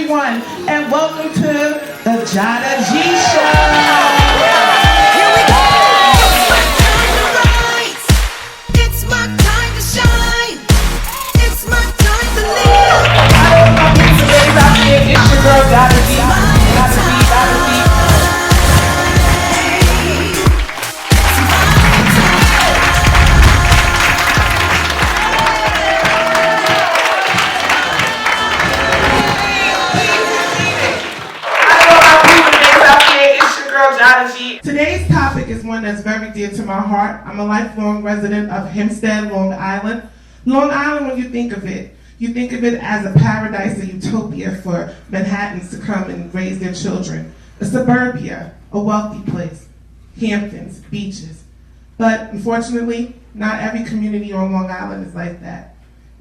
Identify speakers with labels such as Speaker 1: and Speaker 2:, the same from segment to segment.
Speaker 1: everyone, and welcome to the Jada G Show.
Speaker 2: Here we go! It's my time to shine. It's my time to live.
Speaker 1: Hello, my beautiful ladies out there. It's your girl, Jada G. Jada G. Today's topic is one that's very dear to my heart. I'm a lifelong resident of Hempstead, Long Island. Long Island, when you think of it as a paradise, a utopia for Manhattans to come and raise their children. A suburbia, a wealthy place, Hamptons, beaches. But unfortunately, not every community on Long Island is like that.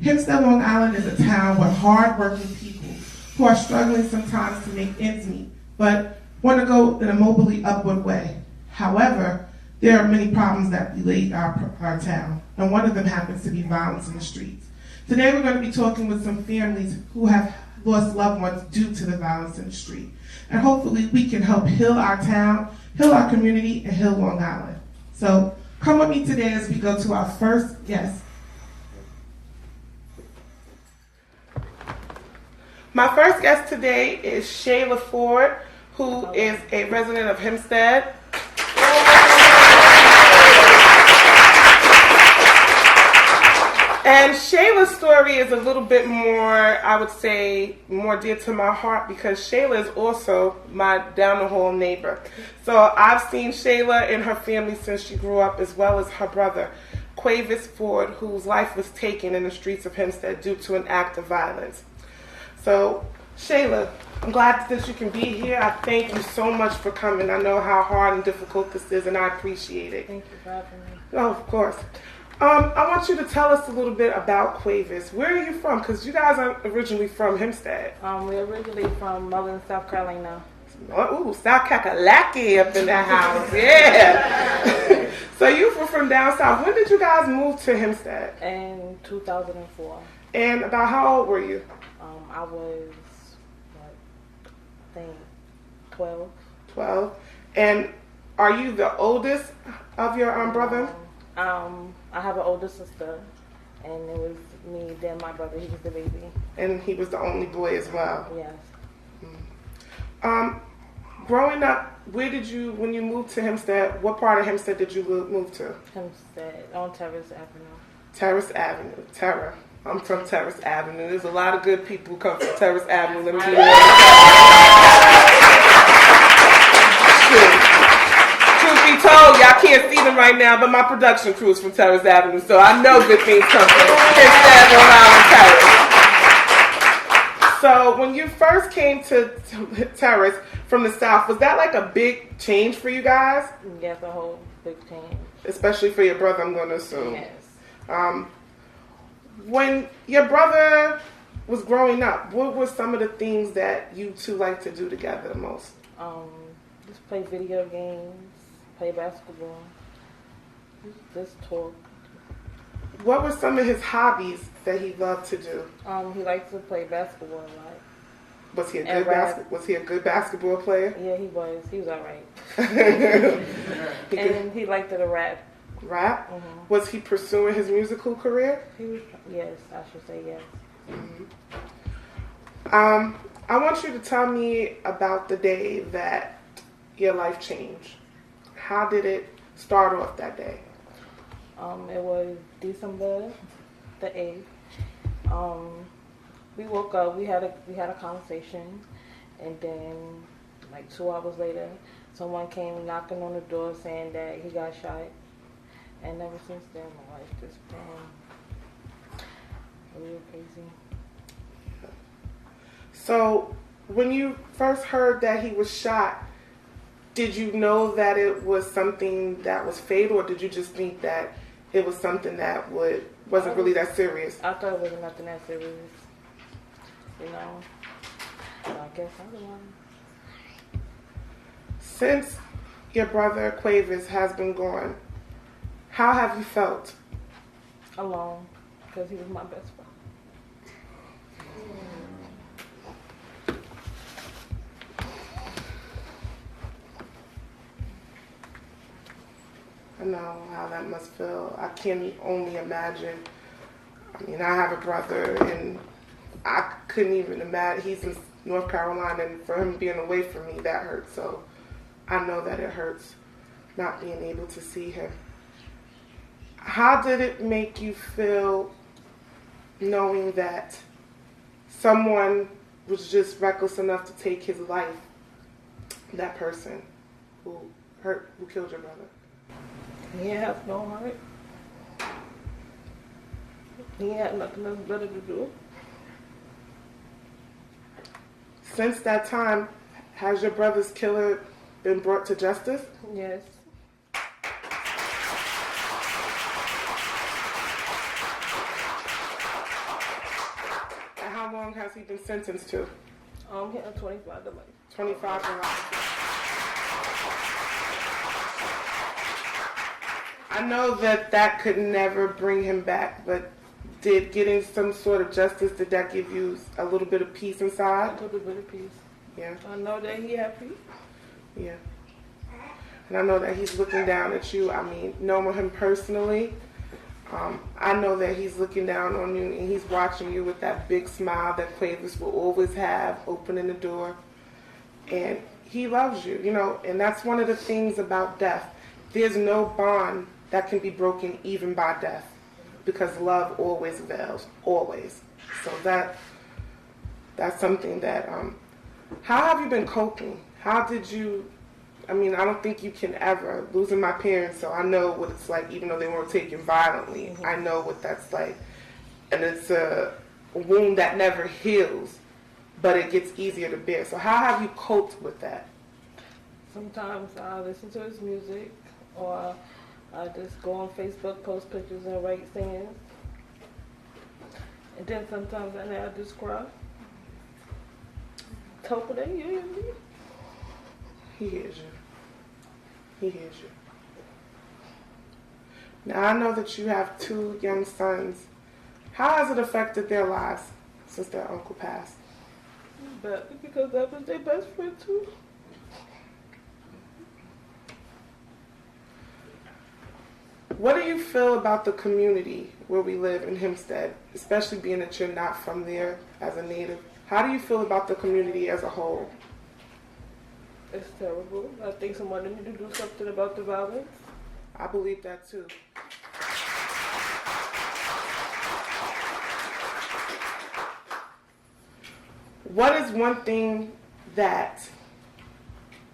Speaker 1: Hempstead, Long Island is a town with hard-working people who are struggling sometimes to make ends meet, but want to go in a mobily upward way. However, there are many problems that plague our town, and one of them happens to be violence in the streets. Today we're going to be talking with some families who have lost loved ones due to the violence in the street. And hopefully we can help heal our town, heal our community, and heal Long Island. So come with me today as we go to our first guest. My first guest today is Shayla Ford, who is a resident of Hempstead. And Shayla's story is a little bit more, I would say, more dear to my heart because Shayla is also my down-the-hall neighbor. So I've seen Shayla and her family since she grew up, as well as her brother, Quavis Ford, whose life was taken in the streets of Hempstead due to an act of violence. So, Shayla, I'm glad that you can be here. I thank you so much for coming. I know how hard and difficult this is, and I appreciate it.
Speaker 3: Thank you for having me.
Speaker 1: Oh, of course. I want you to tell us a little bit about Quavis. Where are you from? Because you guys are originally from Hempstead.
Speaker 3: We're originally from Mullen, South Carolina.
Speaker 1: Oh, ooh, South Kakalaki up in that house. Yeah. So you were from down south. When did you guys move to Hempstead?
Speaker 3: In 2004.
Speaker 1: And about how old were you?
Speaker 3: I was, I think, 12.
Speaker 1: 12. And are you the oldest of your brother?
Speaker 3: I have an older sister, and it was me, then my brother. He was the baby.
Speaker 1: And he was the only boy as well?
Speaker 3: Yes.
Speaker 1: Growing up, when you moved to Hempstead, what part of Hempstead did you move to?
Speaker 3: Hempstead, on Terrace Avenue.
Speaker 1: Terrace Avenue. Terra. I'm from Terrace Avenue. There's a lot of good people who come from Terrace Avenue. Let me do that. Truth be told, y'all can't see them right now, but my production crew is from Terrace Avenue, so I know good things come from Hempstead, Long Island, Terrace. So when you first came to Terrace from the South, was that like a big change for you guys?
Speaker 3: Yes, a whole big change.
Speaker 1: Especially for your brother, I'm going to assume.
Speaker 3: Yes.
Speaker 1: When your brother was growing up, what were some of the things that you two like to do together the most?
Speaker 3: Just play video games, play basketball, just talk.
Speaker 1: What were some of his hobbies that he loved to do?
Speaker 3: He liked to play basketball a lot.
Speaker 1: Was he a good basketball player?
Speaker 3: Yeah, he was. He was all right. And he liked to rap.
Speaker 1: Rap?
Speaker 3: Mm-hmm.
Speaker 1: Was he pursuing his musical career?
Speaker 3: Yes, I should say yes.
Speaker 1: Mm-hmm. I want you to tell me about the day that your life changed. How did it start off that day?
Speaker 3: It was December the 8th. We woke up. We had a conversation, and then like 2 hours later, someone came knocking on the door saying that he got shot. And ever since then, my life just been real crazy.
Speaker 1: So, when you first heard that he was shot, did you know that it was something that was fatal, or did you just think that it was something that wasn't really that serious?
Speaker 3: I thought it wasn't nothing that serious. You know, so I guess otherwise.
Speaker 1: Since your brother Quavis has been gone, how have you felt?
Speaker 3: Alone, because he was my best friend.
Speaker 4: know how that must feel. I can only imagine. I mean, I have a brother, and I couldn't even imagine. He's in North Carolina, and for him being away from me, that hurts. So I know that it hurts not being able to see him. How did it make you feel knowing that someone was just reckless enough to take his life? That person who killed your brother.
Speaker 3: He has no heart. He had nothing else better to do.
Speaker 4: Since that time, has your brother's killer been brought to justice?
Speaker 3: Yes.
Speaker 4: And how long has he been sentenced to?
Speaker 3: He had 25 to life.
Speaker 4: 25 to life. I know that could never bring him back, but did getting some sort of justice, did that give you a little bit of peace inside?
Speaker 3: A little bit of peace.
Speaker 4: Yeah.
Speaker 3: I know that he happy.
Speaker 4: Yeah. And I know that he's looking down at you. I mean, knowing him personally, I know that he's looking down on you and he's watching you with that big smile that Quavis will always have, opening the door. And he loves you, you know, and that's one of the things about death. There's no bond that can be broken even by death, because love always avails, always. So that's something that, how have you been coping? How did you, I mean, I don't think you can ever, losing my parents, so I know what it's like, even though they weren't taken violently, I know what that's like. And it's a wound that never heals, but it gets easier to bear. So how have you coped with that?
Speaker 3: Sometimes I listen to his music, or I just go on Facebook, post pictures, and write sayings. And then sometimes I just cry. Topa, they hear me.
Speaker 4: He hears you. He hears you. Now, I know that you have 2 young sons. How has it affected their lives since their uncle passed?
Speaker 3: But because that was their best friend too.
Speaker 4: What do you feel about the community where we live in Hempstead, especially being that you're not from there as a native? How do you feel about the community as a whole?
Speaker 3: It's terrible. I think somebody need to do something about the violence.
Speaker 4: I believe that too. What is one thing that,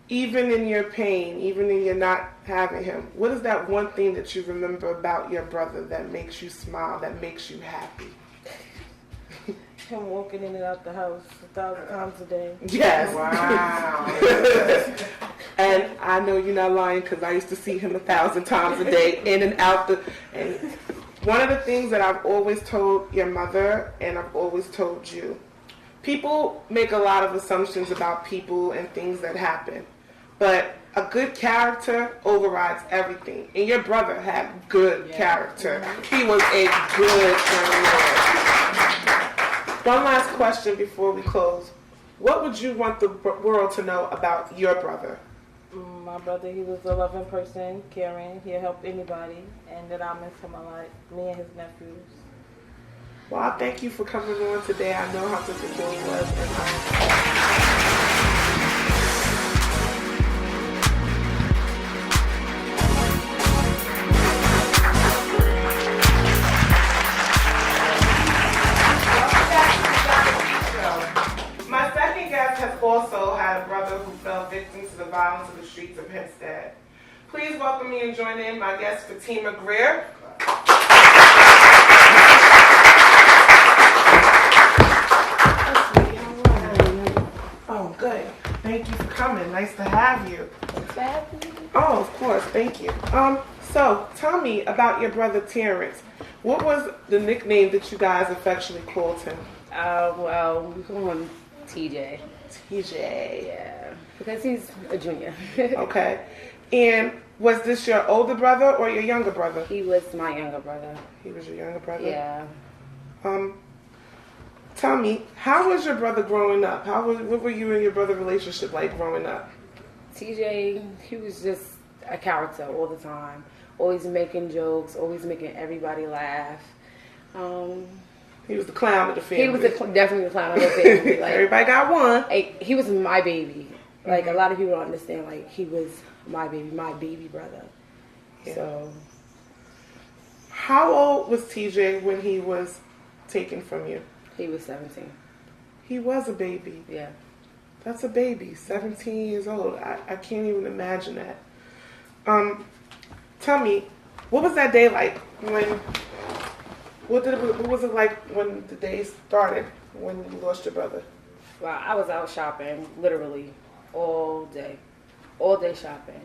Speaker 4: even in your pain, even in your not having him, what is that one thing that you remember about your brother that makes you smile, that makes you happy?
Speaker 3: Him walking in and out the house 1,000 times a day.
Speaker 4: Yes.
Speaker 5: Wow.
Speaker 4: And I know you're not lying, because I used to see him 1,000 times a day in and out the. And one of the things that I've always told your mother, and I've always told you, people make a lot of assumptions about people and things that happen, but a good character overrides everything. And your brother had good character. He was a good man. One last question before we close. What would you want the world to know about your brother?
Speaker 3: My brother, he was a loving person, caring, he'll help anybody, and that I miss him a lot, me and his nephews.
Speaker 4: Well, I thank you for coming on today. I know how difficult it was. And my second guest has also had a brother who fell victim to the violence of the streets of Hempstead. Please welcome me and join in my guest, Fatima Greer. Oh, good. Thank you for coming. Nice to have you. Oh, of course. Thank you. So tell me about your brother Terrence. What was the nickname that you guys affectionately called him?
Speaker 5: Well, we call him TJ.
Speaker 4: TJ.
Speaker 5: Yeah, because he's a junior.
Speaker 4: Okay. And was this your older brother or your younger brother?
Speaker 5: He was my younger brother.
Speaker 4: He was your younger brother?
Speaker 5: Yeah.
Speaker 4: Tell me, how was your brother growing up? What were you and your brother relationship like growing up?
Speaker 5: TJ, he was just a character all the time. always making jokes, always making everybody laugh.
Speaker 4: He was the clown of the family.
Speaker 5: He was definitely the clown of the family. Like,
Speaker 4: everybody got one.
Speaker 5: he was my baby. Like, a lot of people don't understand. Like, he was my baby brother.
Speaker 4: Yeah.
Speaker 5: So,
Speaker 4: How old was TJ when he was taken from you?
Speaker 5: he was 17.
Speaker 4: He was a baby.
Speaker 5: Yeah.
Speaker 4: That's a baby, 17 years old. I can't even imagine that. Tell me, what was that day like what was it like when the day started when you lost your brother?
Speaker 5: Well, I was out shopping literally all day shopping.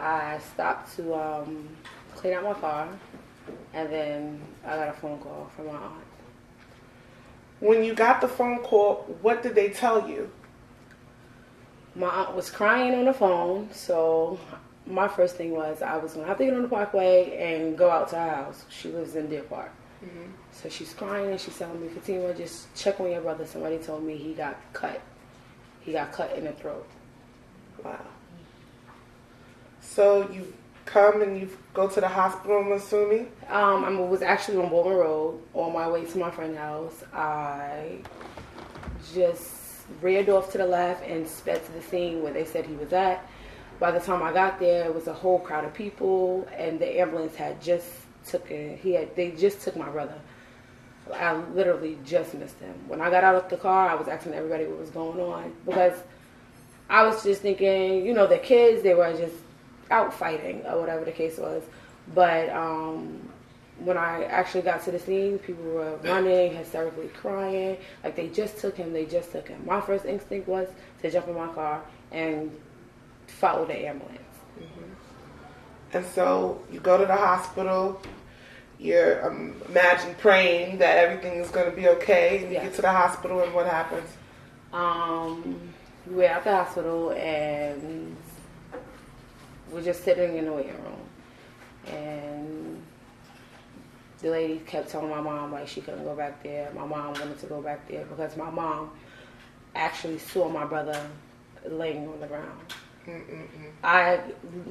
Speaker 5: I stopped to clean out my car, and then I got a phone call from my aunt.
Speaker 4: When you got the phone call, what did they tell you?
Speaker 5: My aunt was crying on the phone, so my first thing was I was going to have to get on the parkway and go out to her house. She lives in Deer Park. Mm-hmm. So she's crying and she's telling me, Fatima, just check on your brother. Somebody told me he got cut. He got cut in the throat.
Speaker 4: Wow. So you come and you go to the hospital, I'm assuming?
Speaker 5: I was actually on Bowman Road on my way to my friend's house. I just reared off to the left and sped to the scene where they said he was at. By the time I got there, it was a whole crowd of people, and the ambulance had just they just took my brother. I literally just missed him. When I got out of the car, I was asking everybody what was going on, because I was just thinking, the kids, they were just out fighting or whatever the case was. But when I actually got to the scene, people were running, hysterically crying, like they just took him. My first instinct was to jump in my car and follow the ambulance.
Speaker 4: Mm-hmm. And so you go to the hospital, you're imagine praying that everything is going to be okay, and you get to the hospital, and what happens?
Speaker 5: We were at the hospital, and we're just sitting in the waiting room, and the lady kept telling my mom, like, she couldn't go back there. My mom wanted to go back there because my mom actually saw my brother laying on the ground. Mm-mm-mm. I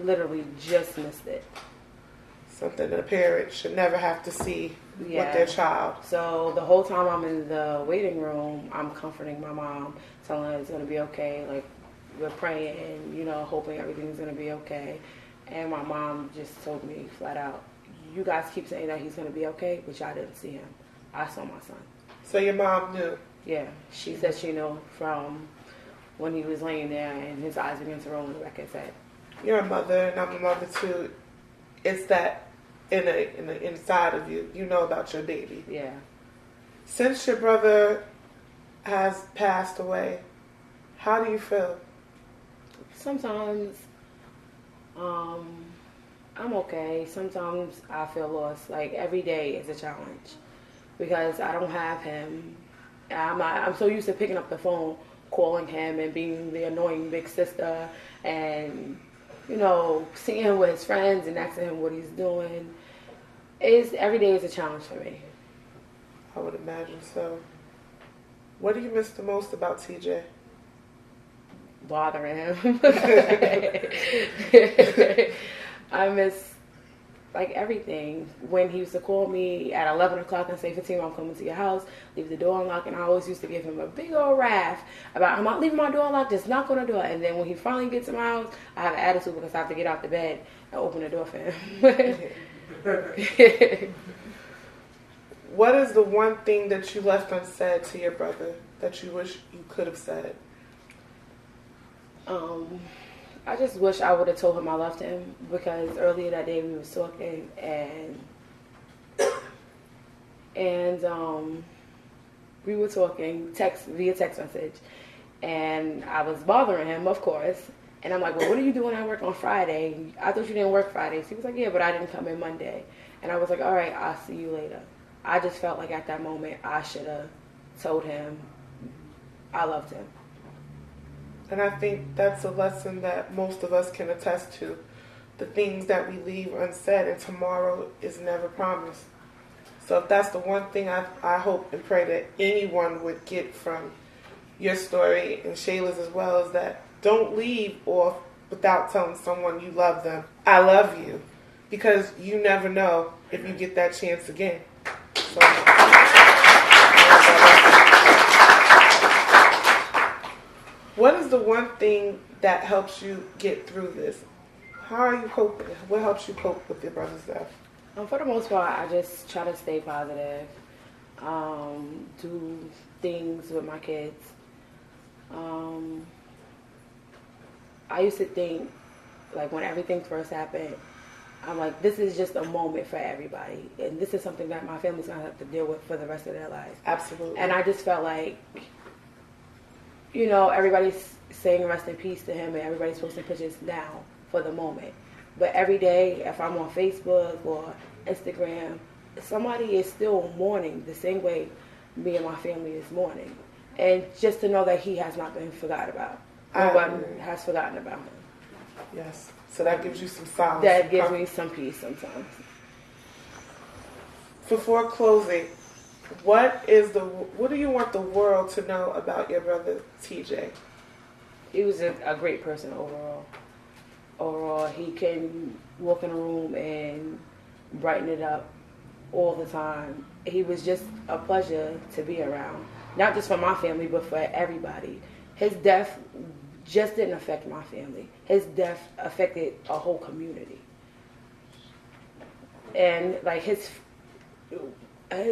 Speaker 5: literally just missed it.
Speaker 4: Something that a parent should never have to see with their child.
Speaker 5: So the whole time I'm in the waiting room, I'm comforting my mom, telling her it's going to be okay. Like, we're praying, hoping everything's going to be okay. And my mom just told me flat out, you guys keep saying that he's going to be okay, but y'all didn't see him. I saw my son.
Speaker 4: So your mom knew?
Speaker 5: Yeah. She said she knew from when he was laying there and his eyes began to roll in the back of his head.
Speaker 4: You're a mother, and I'm a mother too. It's that in the inside of you. You know about your baby.
Speaker 5: Yeah.
Speaker 4: Since your brother has passed away, how do you feel?
Speaker 5: Sometimes I'm okay. Sometimes I feel lost. Like, every day is a challenge because I don't have him. I'm so used to picking up the phone, calling him, and being the annoying big sister, and seeing him with his friends and asking him what he's doing. Every day is a challenge for me.
Speaker 4: I would imagine so. What do you miss the most about TJ?
Speaker 5: Bothering him. I miss, like, everything. When he used to call me at 11 o'clock and say, Fatima, I'm coming to your house, leave the door unlocked, and I always used to give him a big old wrath about, I'm not leaving my door unlocked, just knock on the door. And then when he finally gets to my house, I have an attitude because I have to get out the bed and open the door for him.
Speaker 4: What is the one thing that you left unsaid to your brother that you wish you could have said?
Speaker 5: I just wish I would have told him I loved him, because earlier that day we was talking and we were talking via text message, and I was bothering him, of course. And I'm like, well, what are you doing at work on Friday? I thought you didn't work Fridays. He was like, yeah, but I didn't come in Monday. And I was like, all right, I'll see you later. I just felt like at that moment I should have told him I loved him.
Speaker 4: And I think that's a lesson that most of us can attest to. The things that we leave unsaid, and tomorrow is never promised. So if that's the one thing I hope and pray that anyone would get from your story, and Shayla's as well, is that don't leave off without telling someone you love them. I love you. because you never know if you get that chance again. So, what is the one thing that helps you get through this? How are you coping? What helps you cope with your brother's death?
Speaker 5: For the most part, I just try to stay positive, do things with my kids. I used to think, like, when everything first happened, I'm like, this is just a moment for everybody. And this is something that my family's going to have to deal with for the rest of their lives.
Speaker 4: Absolutely.
Speaker 5: And I just felt like, you know, everybody's saying rest in peace to him and everybody's posting pictures now for the moment. But every day, if I'm on Facebook or Instagram, somebody is still mourning the same way me and my family is mourning. And just to know that he has not been forgotten about. Nobody has forgotten about him.
Speaker 4: Yes. So that gives you some solace.
Speaker 5: That gives me some peace sometimes.
Speaker 4: Before closing, what do you want the world to know about your brother TJ?
Speaker 5: He was a great person overall. Overall, he can walk in a room and brighten it up all the time. He was just a pleasure to be around. Not just for my family, but for everybody. His death just didn't affect my family. His death affected a whole community. And like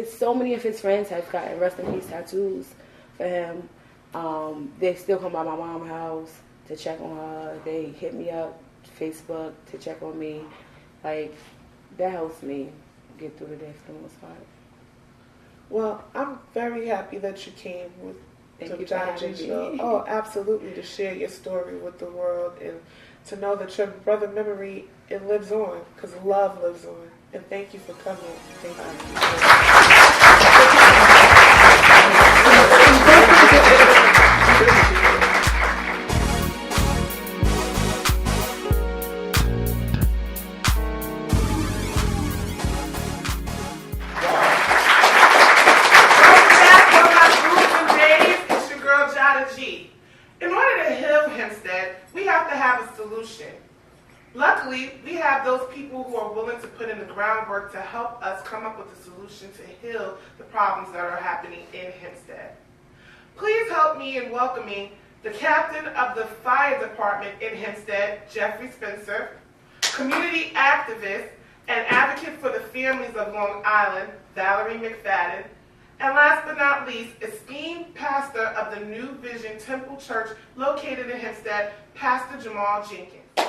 Speaker 5: so many of his friends have gotten rest in peace tattoos for him. They still come by my mom's house to check on her. They hit me up Facebook to check on me. Like, that helps me get through the day for the most part.
Speaker 4: Well, I'm very happy that you came with
Speaker 5: Thank
Speaker 4: the
Speaker 5: you for
Speaker 4: Jada
Speaker 5: having
Speaker 4: J Show.
Speaker 5: me.
Speaker 4: Oh, absolutely, to share your story with the world and to know that your brother memory, it lives on, because love lives on. And thank you for coming.
Speaker 5: Thank you.
Speaker 4: In order to heal Hempstead, we have to have a solution. Luckily, we have those people who are willing to put in the groundwork to help us come up with a solution to heal the problems that are happening in Hempstead. Please help me in welcoming the captain of the fire department in Hempstead, Jeffrey Spencer, community activist and advocate for the families of Long Island, Valerie McFadden, and last but not least, esteemed pastor of the New Vision Temple Church located in Hempstead, Pastor Jamal Jenkins. I'm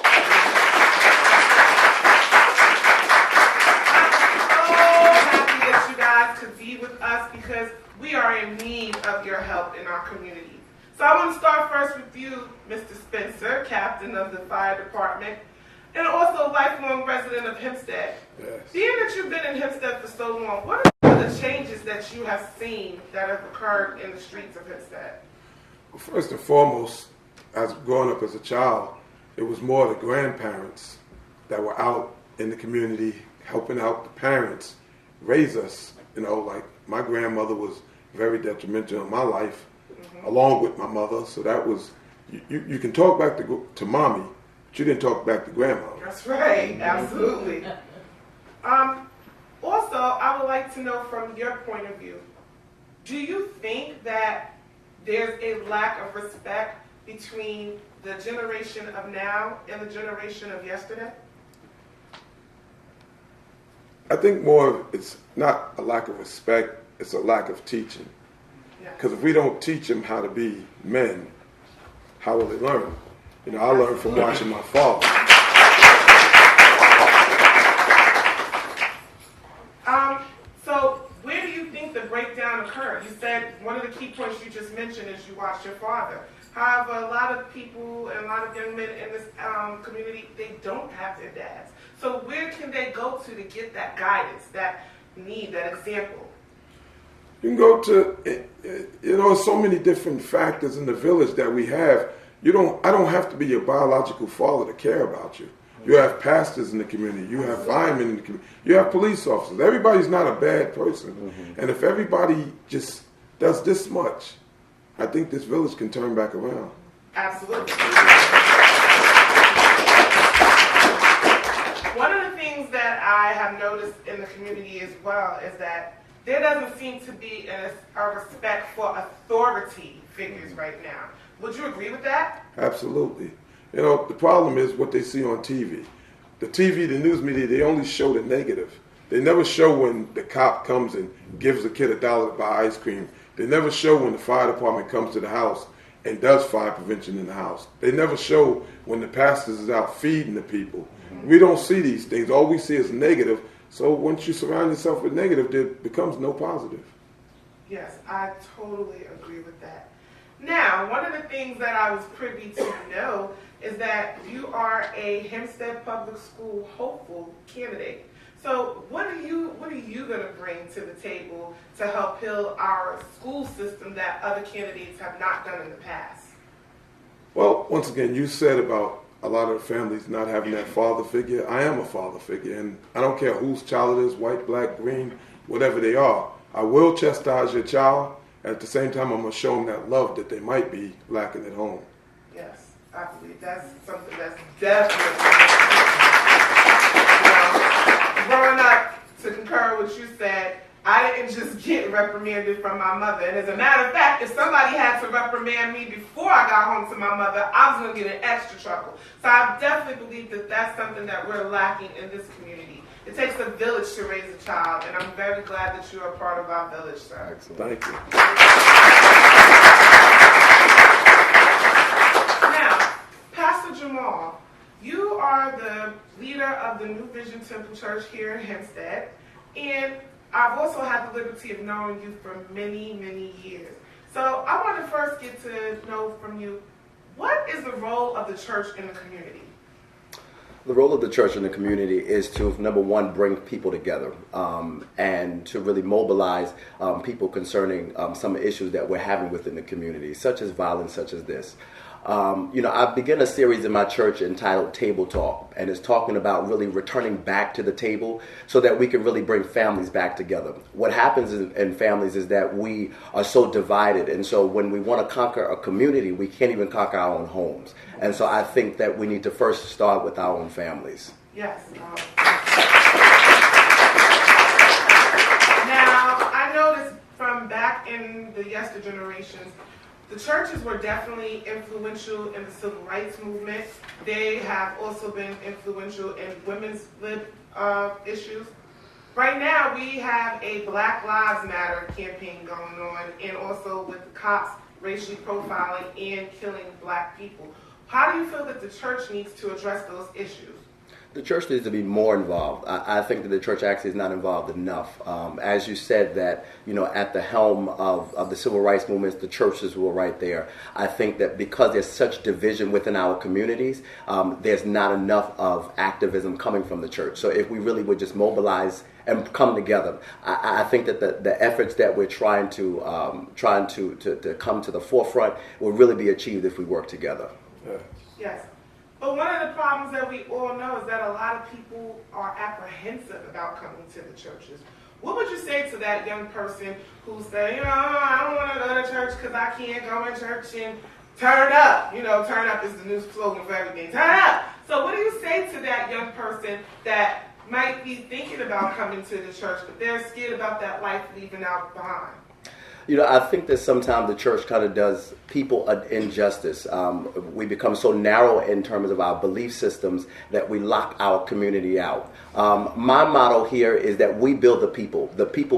Speaker 4: so happy that you guys could be with us because we are in need of your help in our community. So I want to start first with you, Mr. Spencer, captain of the fire department, and also a lifelong resident of Hempstead.
Speaker 6: Yes.
Speaker 4: Being that you've been in Hempstead for so long, what are some of the changes that you have seen that have occurred in the streets of Hempstead?
Speaker 6: Well, first and foremost, as growing up as a child, it was more the grandparents that were out in the community helping out the parents raise us. You know, like my grandmother was very detrimental in my life, along with my mother. So that was, you can talk back to mommy, but you didn't talk back to grandma.
Speaker 4: That's right, absolutely. Also, I would like to know from your point of view, do you think that there's a lack of respect between the generation of now and the generation of yesterday?
Speaker 6: I think more it's not a lack of respect, it's a lack of teaching. Because if we don't teach them how to be men, how will they learn? You know, I learned from watching my father.
Speaker 4: So where do you think the breakdown occurred? You said one of the key points you just mentioned is you watched your father. However, a lot of people and a lot of young men in this community, they don't have their dads. So where can they go to get that guidance, that need, that example?
Speaker 6: You can go to, you know, so many different factors in the village that we have. I don't have to be your biological father to care about you. You have pastors in the community. You have firemen in the community. You have police officers. Everybody's not a bad person. Mm-hmm. And if everybody just does this much, I think this village can turn back around.
Speaker 4: Absolutely. One of the things things that I have noticed in the community as well is that there doesn't seem to be a respect for authority figures right now. Would you agree with that?
Speaker 6: Absolutely. You know, the problem is what they see on TV. The TV, the news media, they only show the negative. They never show when the cop comes and gives a kid $1 to buy ice cream. They never show when the fire department comes to the house and does fire prevention in the house. They never show when the pastor is out feeding the people. We don't see these things. All we see is negative. So once you surround yourself with negative, there becomes no positive.
Speaker 4: Yes, I totally agree with that. Now, one of the things that I was privy to know is that you are a Hempstead Public School hopeful candidate. So what are you going to bring to the table to help heal our school system that other candidates have not done in the past?
Speaker 6: Well, once again, you said about a lot of the families not having that father figure. I am a father figure, and I don't care whose child it is, white, black, green, whatever they are. I will chastise your child. At the same time, I'm going to show them that love that they might be lacking at home.
Speaker 4: Yes, I believe that's something that's definitely, growing up, to concur with what you said, I didn't just get reprimanded from my mother. And as a matter of fact, if somebody had to reprimand me before I got home to my mother, I was going to get in extra trouble. So I definitely believe that that's something that we're lacking in this community. It takes a village to raise a child, and I'm very glad that you are part of our village, sir.
Speaker 6: Excellent. Thank you.
Speaker 4: Now, Pastor Jamal, you are the leader of the New Vision Temple Church here in Hempstead, and I've also had the liberty of knowing you for many, many years. So I want to first get to know from you, what is the role of the church in the community?
Speaker 7: The role of the church in the community is to, number one, bring people together and to really mobilize people concerning some issues that we're having within the community, such as violence, such as this. I began a series in my church entitled Table Talk, and it's talking about really returning back to the table so that we can really bring families back together. What happens in families is that we are so divided, and so when we want to conquer a community, we can't even conquer our own homes. And so I think that we need to first start with our own families.
Speaker 4: Yes. Now, I noticed from back in the yester generations, the churches were definitely influential in the civil rights movement. They have also been influential in women's lib issues. Right now, we have a Black Lives Matter campaign going on, and also with the cops racially profiling and killing black people. How do you feel that the church needs to address those issues?
Speaker 7: The church needs to be more involved. I think that the church actually is not involved enough. As you said that, at the helm of the civil rights movements, the churches were right there. I think that because there's such division within our communities, there's not enough of activism coming from the church. So if we really would just mobilize and come together, I think that the efforts that we're trying to come to the forefront will really be achieved if we work together.
Speaker 6: Yeah.
Speaker 4: Yes. But one of the problems that we all know is that a lot of people are apprehensive about coming to the churches. What would you say to that young person who say, I don't want to go to church because I can't go in church and turn up? Turn up is the new slogan for everything. Turn up! So what do you say to that young person that might be thinking about coming to the church, but they're scared about that life leaving out behind?
Speaker 7: I think that sometimes the church kind of does people an injustice. We become so narrow in terms of our belief systems that we lock our community out. My motto here is that we build the people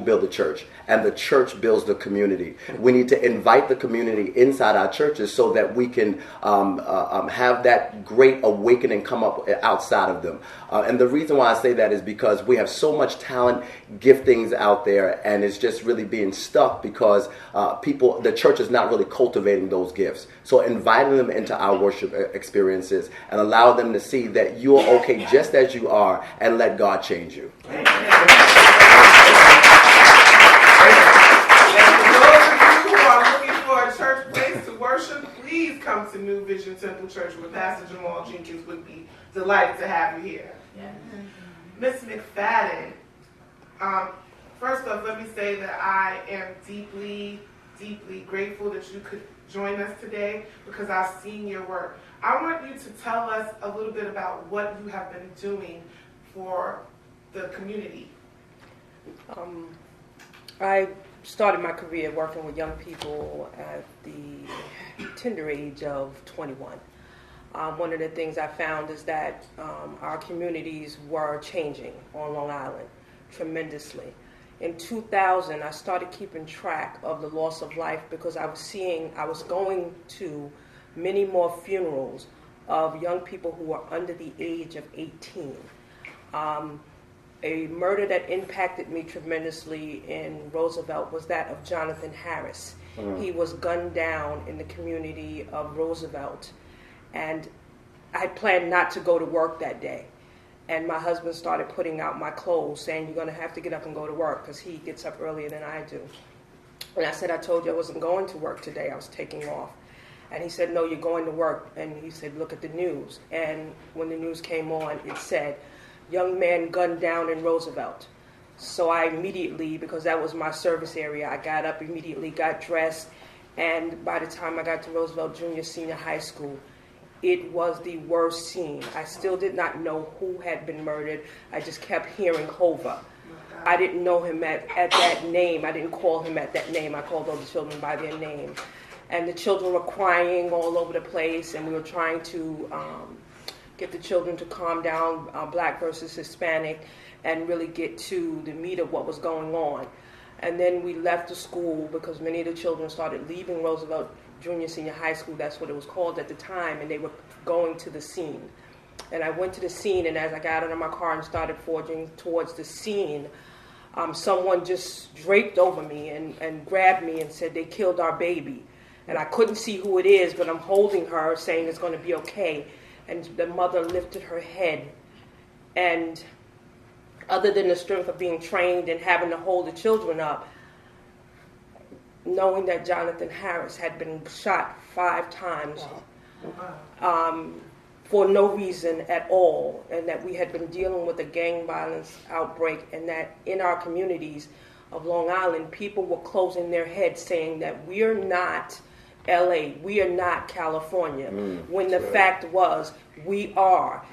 Speaker 7: build the church, and the church builds the community. We need to invite the community inside our churches so that we can have that great awakening come up outside of them. And the reason why I say that is because we have so much talent, giftings out there, and it's just really being stuck because the church is not really cultivating those gifts. So inviting them into our worship experiences and allow them to see that you're okay just as you are, and let God change you.
Speaker 4: And for those of you who are looking for a church place to worship, please come to New Vision Temple Church, where Pastor Jamal Jenkins would be delighted to have you here. Miss McFadden, first off, let me say that I am deeply, deeply grateful that you could join us today because I've seen your work. I want you to tell us a little bit about what you have been doing for the community?
Speaker 8: I started my career working with young people at the tender age of 21. One of the things I found is that our communities were changing on Long Island tremendously. In 2000, I started keeping track of the loss of life because I was going to many more funerals of young people who were under the age of 18. A murder that impacted me tremendously in Roosevelt was that of Jonathan Harris. He was gunned down in the community of Roosevelt, and I planned not to go to work that day. And my husband started putting out my clothes, saying, "You're going to have to get up and go to work," because he gets up earlier than I do. And I said, "I told you I wasn't going to work today. I was taking off." And he said, "No, you're going to work." And he said, "Look at the news." And when the news came on, it said, "Young man gunned down in Roosevelt." So I immediately, because that was my service area, I got up immediately, got dressed, and by the time I got to Roosevelt Junior Senior High School, it was the worst scene. I still did not know who had been murdered. I just kept hearing Hova. I didn't know him at that name. I didn't call him at that name. I called all the children by their name. And the children were crying all over the place, and we were trying to get the children to calm down, black versus Hispanic, and really get to the meat of what was going on. And then we left the school because many of the children started leaving Roosevelt Junior Senior High School, that's what it was called at the time, and they were going to the scene. And I went to the scene, and as I got out of my car and started forging towards the scene, someone just draped over me and grabbed me and said, "They killed our baby." And I couldn't see who it is, but I'm holding her, saying it's going to be okay. And the mother lifted her head, and other than the strength of being trained and having to hold the children up, knowing that Jonathan Harris had been shot 5 times for no reason at all, and that we had been dealing with a gang violence outbreak, and that in our communities of Long Island, people were closing their heads saying that we are not LA, we are not California, when the fact was we are.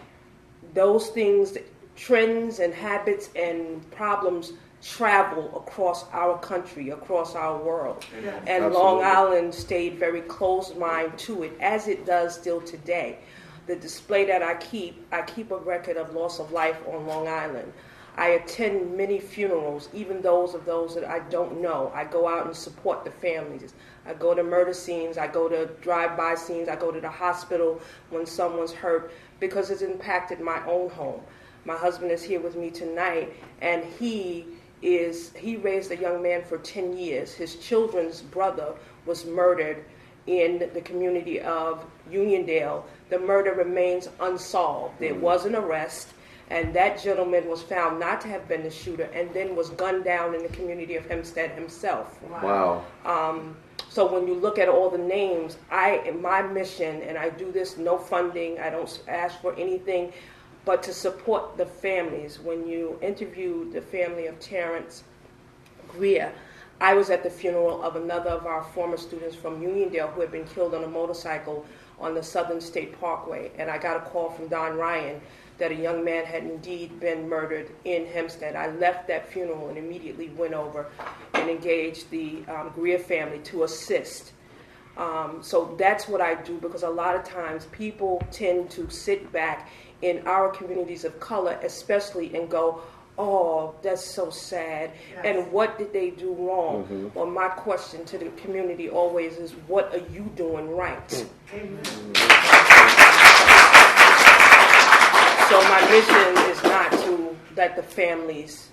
Speaker 8: Those things, trends and habits and problems travel across our country, across our world. Yes. And absolutely. Long Island stayed very close-minded to it, as it does still today. The display that I keep a record of loss of life on Long Island. I attend many funerals, even those that I don't know. I go out and support the families. I go to murder scenes, I go to drive-by scenes, I go to the hospital when someone's hurt, because it's impacted my own home. My husband is here with me tonight, and he raised a young man for 10 years. His children's brother was murdered in the community of Uniondale. The murder remains unsolved. There was an arrest, and that gentleman was found not to have been the shooter, and then was gunned down in the community of Hempstead himself.
Speaker 7: Wow.
Speaker 8: So when you look at all the names, my mission, and I do this, no funding, I don't ask for anything, but to support the families. When you interviewed the family of Terrence Greer, I was at the funeral of another of our former students from Uniondale who had been killed on a motorcycle on the Southern State Parkway, and I got a call from Don Ryan that a young man had indeed been murdered in Hempstead. I left that funeral and immediately went over and engaged the Greer family to assist. So that's what I do, because a lot of times people tend to sit back in our communities of color especially and go, "Oh, that's so sad." Yes. And what did they do wrong? Mm-hmm. Well, my question to the community always is, what are you doing right? Amen. So my mission is not to let the families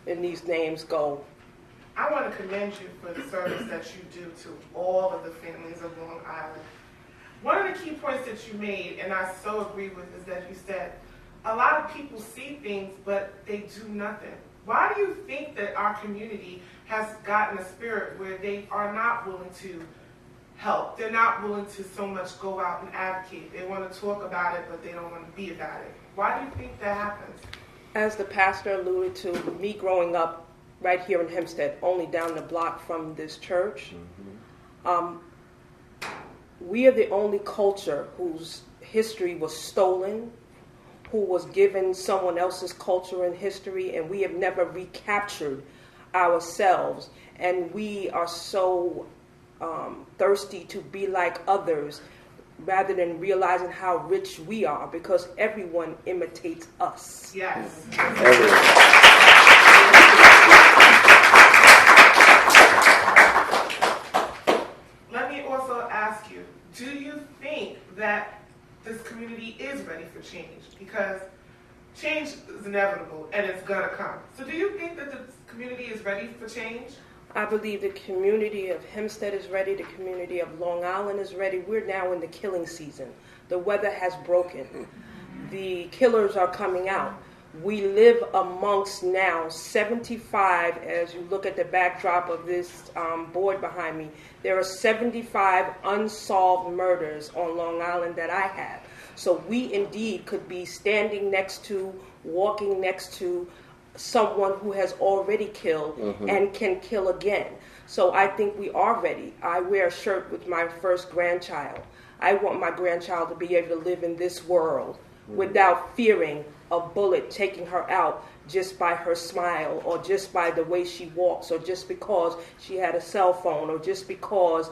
Speaker 8: in these names go.
Speaker 4: I want to commend you for the service that you do to all of the families of Long Island. One of the key points that you made, and I so agree with, is that you said a lot of people see things, but they do nothing. Why do you think that our community has gotten a spirit where they are not willing to help? They're not willing to so much go out and advocate. They want to talk about it, but they don't want to be about it. Why do you think that happens?
Speaker 8: As the pastor alluded to, me growing up right here in Hempstead, only down the block from this church, we are the only culture whose history was stolen who was given someone else's culture and history, and we have never recaptured ourselves. And we are so thirsty to be like others rather than realizing how rich we are, because everyone imitates us.
Speaker 1: Yes. Let me also ask you, do you think that this community is ready for change? Because change is inevitable and it's gonna come. So do you think that the community is ready for change?
Speaker 8: I believe the community of Hempstead is ready, the community of Long Island is ready. We're now in the killing season. The weather has broken. The killers are coming out. We live amongst now 75, as you look at the backdrop of this board behind me, there are 75 unsolved murders on Long Island that I have. So we indeed could be standing next to, walking next to someone who has already killed and can kill again. So I think we are ready. I wear a shirt with my first grandchild. I want my grandchild to be able to live in this world without fearing a bullet taking her out just by her smile, or just by the way she walks, or just because she had a cell phone, or just because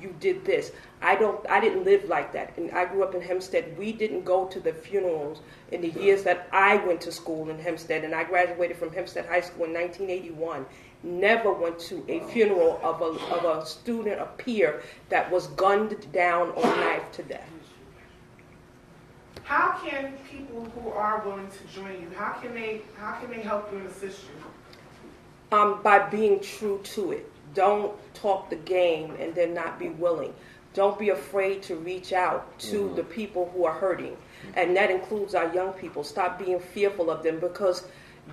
Speaker 8: you did this. I didn't live like that. And I grew up in Hempstead. We didn't go to the funerals in the years that I went to school in Hempstead, and I graduated from Hempstead High School in 1981. Never went to a funeral of a student, a peer, that was gunned down or knifed to death.
Speaker 1: How can people who are willing to join you, how can they help you and assist you?
Speaker 8: By being true to it. Don't talk the game and then not be willing. Don't be afraid to reach out to the people who are hurting. And that includes our young people. Stop being fearful of them, because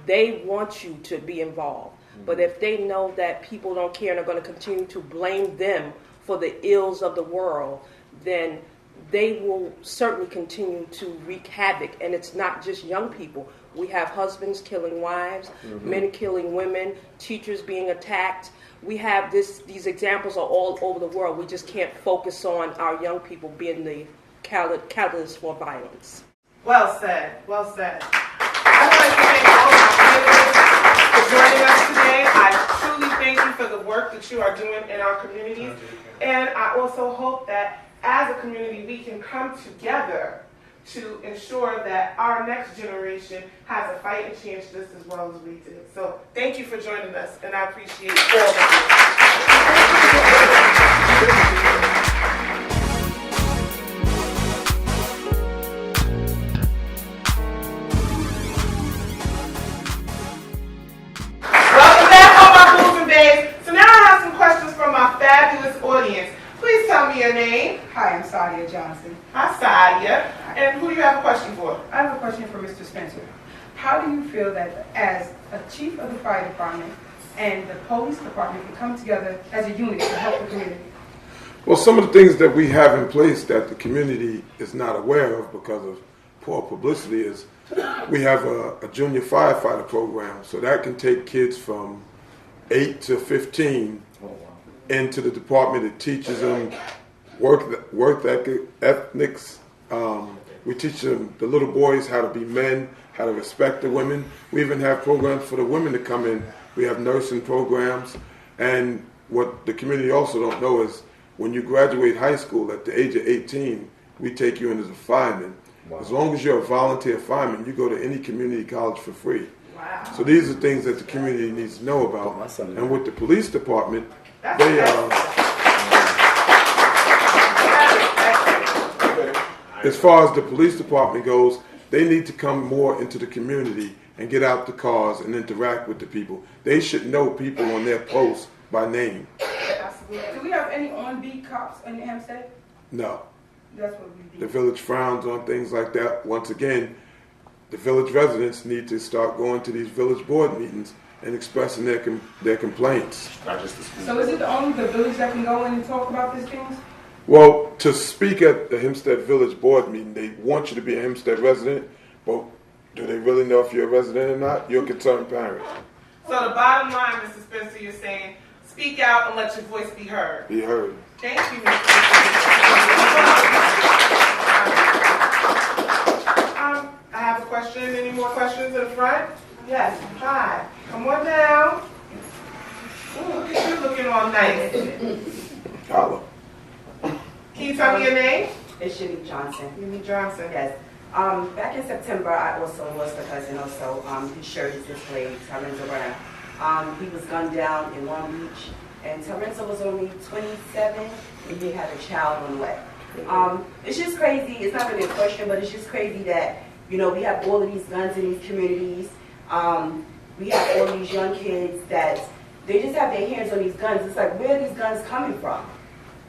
Speaker 8: they want you to be involved. But if they know that people don't care and are going to continue to blame them for the ills of the world, then they will certainly continue to wreak havoc. And it's not just young people. We have husbands killing wives, men killing women, teachers being attacked. We have these examples are all over the world. We just can't focus on our young people being the catalyst for violence.
Speaker 1: Well said, well said. I'd like to thank all my panelists for joining us today. I truly thank you for the work that you are doing in our communities. And I also hope that as a community we can come together to ensure that our next generation has a fighting chance just as well as we did. So thank you for joining us, and I appreciate all of you. Welcome back, all my booze and babes. So now I have some questions from my fabulous audience. Please tell me your name.
Speaker 9: Hi, I'm Sadia Johnson.
Speaker 1: Hi, Sadia. And who do you have a question for?
Speaker 9: I have a question for Mr. Spencer. How do you feel that as a chief of the fire department and the police department can come together as a unit to help the community?
Speaker 6: Well, some of the things that we have in place that the community is not aware of because of poor publicity is we have a junior firefighter program. So that can take kids from 8 to 15 into the department. It teaches them work ethics. We teach them, the little boys, how to be men, how to respect the women. We even have programs for the women to come in. We have nursing programs. And what the community also don't know is when you graduate high school at the age of 18, we take you in as a fireman. Wow. As long as you're a volunteer fireman, you go to any community college for free. Wow. So these are things that the community needs to know about. And with the police department, they as far as the police department goes, they need to come more into the community and get out the cars and interact with the people. They should know people on their posts by name.
Speaker 9: Do we have any on-beat cops in Hempstead?
Speaker 6: No.
Speaker 9: That's what we do.
Speaker 6: The village frowns on things like that. Once again, the village residents need to start going to these village board meetings and expressing their complaints.
Speaker 9: So is it only the village that can go in and talk about these things?
Speaker 6: Well, to speak at the Hempstead Village Board meeting, they want you to be a Hempstead resident, but do they really know if you're a resident or not? You're a concerned parent.
Speaker 1: So the bottom line, Mr. Spencer, you're saying, speak out and let your voice be heard.
Speaker 6: Be heard.
Speaker 1: Thank you, Mr. Spencer. I
Speaker 4: front? Yes. Hi. Come on down. Ooh, look at you looking all nice.
Speaker 6: Holla.
Speaker 4: Can you tell me your name?
Speaker 10: It's Shanique Johnson.
Speaker 4: Amy Johnson.
Speaker 10: Yes. Back in September, I also lost a cousin also. His shirt is displayed, Tarenzo Brown. He was gunned down in Long Beach, and Tarenzo was only 27, and he had a child on the way. It's just crazy. It's not really a question, but it's just crazy that, you know, we have all of these guns in these communities. We have all these young kids that they just have their hands on these guns. It's like, where are these guns coming from?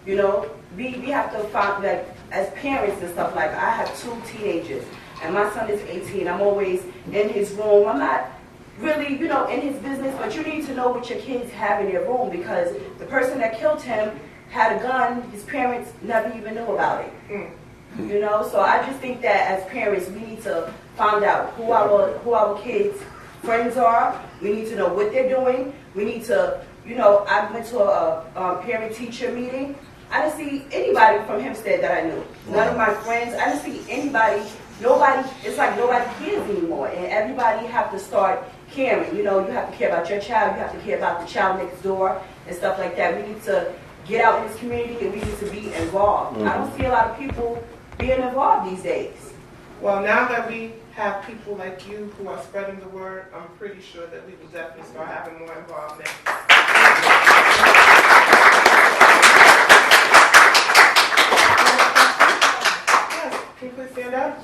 Speaker 10: You know, we have to find, like, as parents and stuff, like, I have 2 teenagers, and my son is 18. I'm always in his room. I'm not really, you know, in his business, but you need to know what your kids have in their room, because the person that killed him had a gun. His parents never even knew about it. You know, so I just think that as parents, we need to find out who our kids' friends are. We need to know what they're doing. We need to, you know, I went to a parent-teacher meeting. I didn't see anybody from Hempstead that I knew. None of my friends. I didn't see anybody. Nobody. It's like nobody cares anymore, and everybody have to start caring. You know, you have to care about your child. You have to care about the child next door and stuff like that. We need to get out in this community, and we need to be involved. I don't see a lot of people being involved these days.
Speaker 4: Well, now that we have people like you who are spreading the word, I'm pretty sure that we will definitely start having more involvement. Can you please stand up?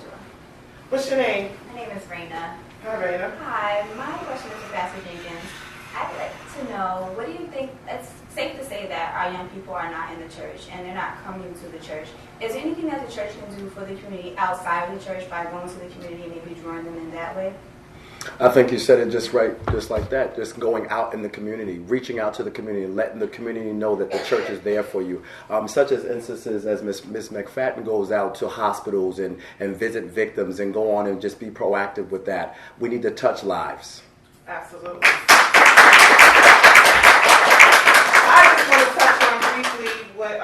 Speaker 4: What's your name?
Speaker 11: My name is Raina.
Speaker 4: Hi, Raina.
Speaker 11: Hi, my question is to Pastor Jenkins. I'd like to know, what do you think, it's safe to say that our young people are not in the church and they're not coming to the church. Is there anything that the church can do for the community outside of the church by going to the community and maybe drawing them in that way?
Speaker 7: I think you said it just right, just like that. Just going out in the community, reaching out to the community, letting the community know that the church is there for you. Such as instances as Miss McFadden goes out to hospitals and visit victims and go on and just be proactive with that. We need to touch lives.
Speaker 4: Absolutely. I just want to touch on briefly what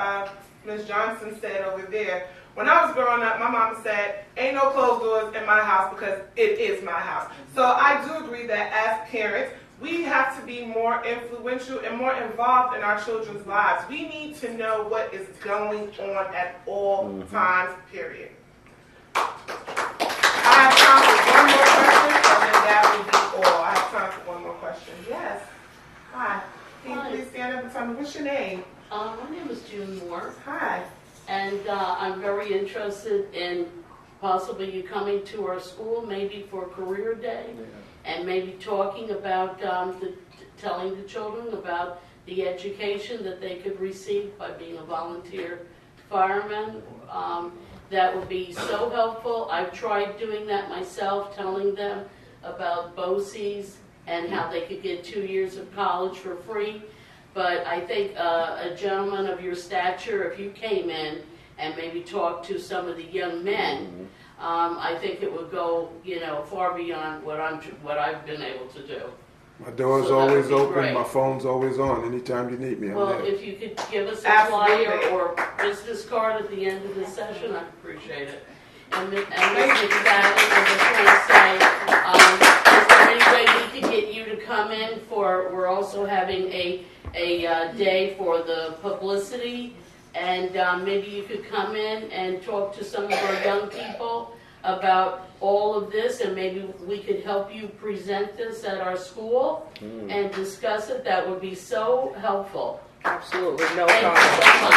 Speaker 4: Ms. Johnson said over there. When I was growing up, my mama said, ain't no closed doors in my house because it is my house. So I do agree that as parents, we have to be more influential and more involved in our children's lives. We need to know what is going on at all times, period. I have time for one more question, and then that will be all. I have time for one more question. Yes. Hi. Can you please stand up and tell me, what's your name?
Speaker 12: My name is June Moore.
Speaker 4: Hi.
Speaker 12: And I'm very interested in possibly you coming to our school, maybe for career day, and maybe talking about telling the children about the education that they could receive by being a volunteer fireman. That would be so helpful. I've tried doing that myself, telling them about BOCES and how they could get 2 years of college for free. But I think a gentleman of your stature, if you came in and maybe talked to some of the young men, I think it would go, you know, far beyond what I've been able to do.
Speaker 6: My door's always open. Great. My phone's always on. Anytime you need me, I'm there.
Speaker 12: If you could give us a flyer or business card at the end of the session, I'd appreciate it. And Ms. McFadden, I just want to say, is there any way we could get you to come in for? We're also having a day for the publicity, and maybe you could come in and talk to some of our young people about all of this, and maybe we could help you present this at our school and discuss it. That would be so helpful.
Speaker 8: Absolutely, no
Speaker 12: Thank
Speaker 8: problem.
Speaker 12: you so much.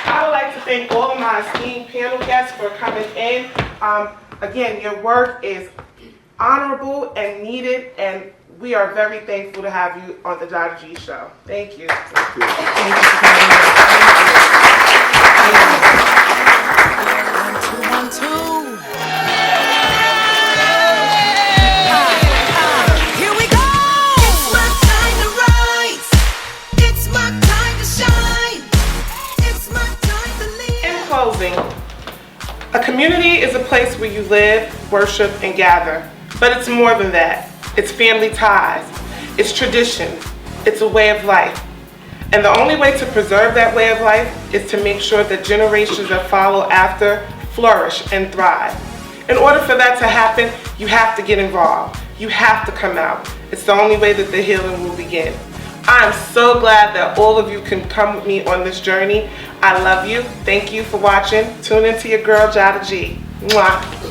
Speaker 4: I would like to thank all of my esteemed panel guests for coming in. Again, your work is honorable and needed, and we are very thankful to have you on the Jada G Show. Thank you.
Speaker 6: Thank you.
Speaker 4: Thank you for coming
Speaker 2: Here we go. It's my time to rise. It's my time to shine. It's my time to lead.
Speaker 4: In closing, a community is a place where you live, worship, and gather. But it's more than that. It's family ties. It's tradition. It's a way of life. And the only way to preserve that way of life is to make sure that generations that follow after flourish and thrive. In order for that to happen, you have to get involved. You have to come out. It's the only way that the healing will begin. I am so glad that all of you can come with me on this journey. I love you. Thank you for watching. Tune into your girl, Jada G. Mwah.